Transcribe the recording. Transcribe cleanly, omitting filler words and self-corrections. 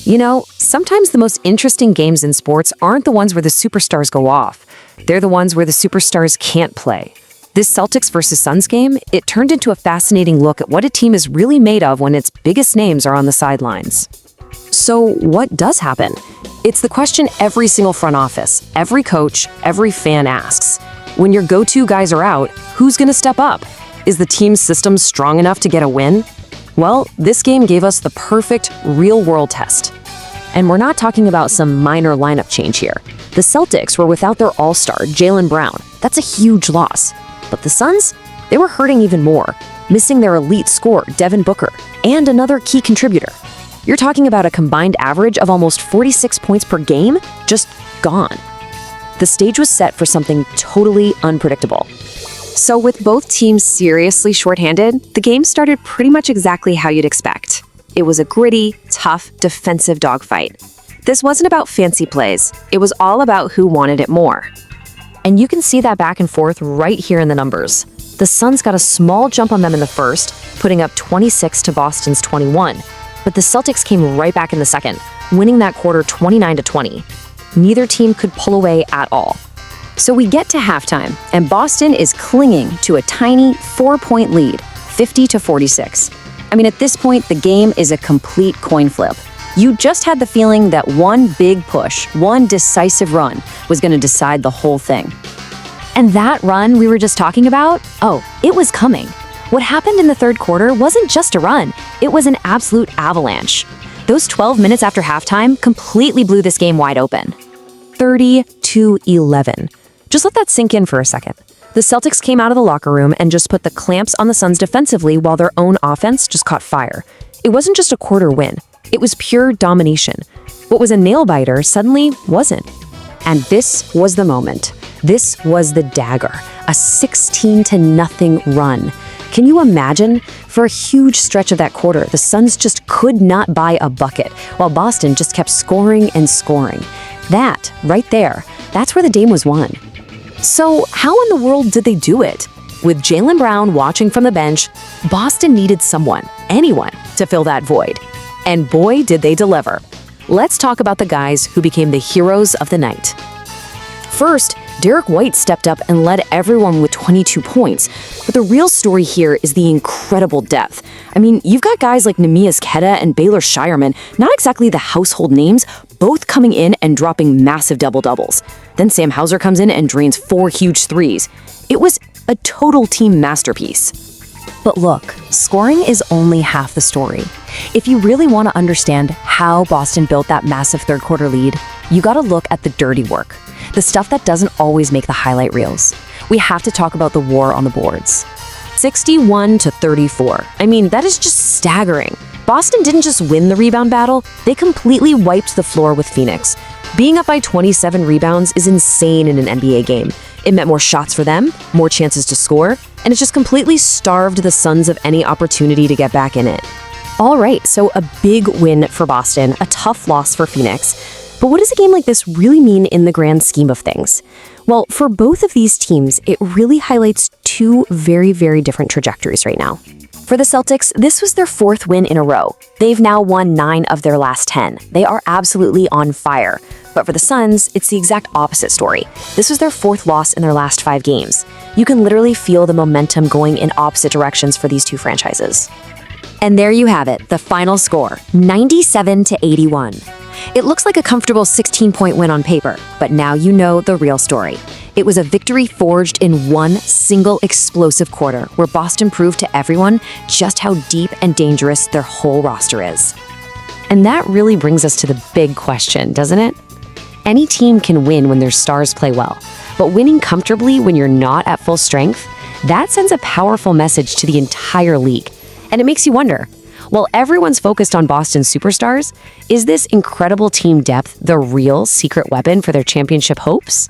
You know, sometimes the most interesting games in sports aren't the ones where the superstars go off. They're the ones where the superstars can't play. This Celtics versus Suns game, it turned into a fascinating look at what a team is really made of when its biggest names are on the sidelines. So what does happen? It's the question every single front office, every coach, every fan asks. When your go-to guys are out, who's going to step up? Is the team's system strong enough to get a win? Well, this game gave us the perfect real-world test. And we're not talking about some minor lineup change here. The Celtics were without their All-Star Jaylen Brown. That's a huge loss. But the Suns, they were hurting even more, missing their elite scorer, Devin and another key contributor. You're talking about a combined average of almost 46 points per game, just gone. The stage was set for something totally unpredictable. So with both teams seriously shorthanded, the game started pretty much exactly how you'd expect. It was a gritty, tough, defensive dogfight. This wasn't about fancy plays. It was all about who wanted it more. And you can see that back and forth right here in the numbers. The Suns got a small jump on them in the first, putting up 26 to Boston's 21. But the Celtics came right back in the second, winning that quarter 29-20. Neither team could pull away at all. So we get to halftime, and Boston is clinging to a tiny 4-point lead, 50-46. I mean, at this point, the game is a complete coin flip. You just had the feeling that one big push, one decisive run, was going to decide the whole thing. And that run we were just talking about, it was coming. What happened in the third quarter wasn't just a run, it was an absolute avalanche. Those 12 minutes after halftime completely blew this game wide open. 30-11. Just let that sink in for a second. The Celtics came out of the locker room and just put the clamps on the Suns defensively while their own offense just caught fire. It wasn't just a quarter win. It was pure domination. What was a nail-biter suddenly wasn't. And this was the moment. This was the dagger. A 16-0 run. Can you imagine? For a huge stretch of that quarter, the Suns just could not buy a bucket, while Boston just kept scoring and scoring. That, right there, that's where the game was won. So how in the world did they do it? With Jaylen Brown watching from the bench, Boston needed someone, anyone, to fill that void. And boy, did they deliver. Let's talk about the guys who became the heroes of the night. First, Derrick White stepped up and led everyone with 22 points. But the real story here is the incredible depth. I mean, you've got guys like Neemias Queta and Baylor Scheierman, not exactly the household names, both coming in and dropping massive double-doubles. Then Sam Hauser comes in and drains 4 huge threes. It was a total team masterpiece. But look, scoring is only half the story. If you really want to understand how Boston built that massive third quarter lead, you gotta look at the dirty work. The stuff that doesn't always make the highlight reels. We have to talk about the war on the boards. 61-34. I mean, that is just staggering. Boston didn't just win the rebound battle, they completely wiped the floor with Phoenix. Being up by 27 rebounds is insane in an NBA game. It meant more shots for them, more chances to score, and it just completely starved the Suns of any opportunity to get back in it. All right, so a big win for Boston, a tough loss for Phoenix. But what does a game like this really mean in the grand scheme of things? Well, for both of these teams, it really highlights two very, very different trajectories right now. For the Celtics, this was their 4th win in a row. They've now won 9 of their last 10. They are absolutely on fire. But for the Suns, it's the exact opposite story. This was their 4th loss in their last 5 games. You can literally feel the momentum going in opposite directions for these two franchises. And there you have it, the final score, 97-81. It looks like a comfortable 16-point win on paper, but now you know the real story. It was a victory forged in one single explosive quarter where Boston proved to everyone just how deep and dangerous their whole roster is. And that really brings us to the big question, doesn't it? Any team can win when their stars play well, but winning comfortably when you're not at full strength, that sends a powerful message to the entire league. And it makes you wonder, while everyone's focused on Boston's superstars, is this incredible team depth the real secret weapon for their championship hopes?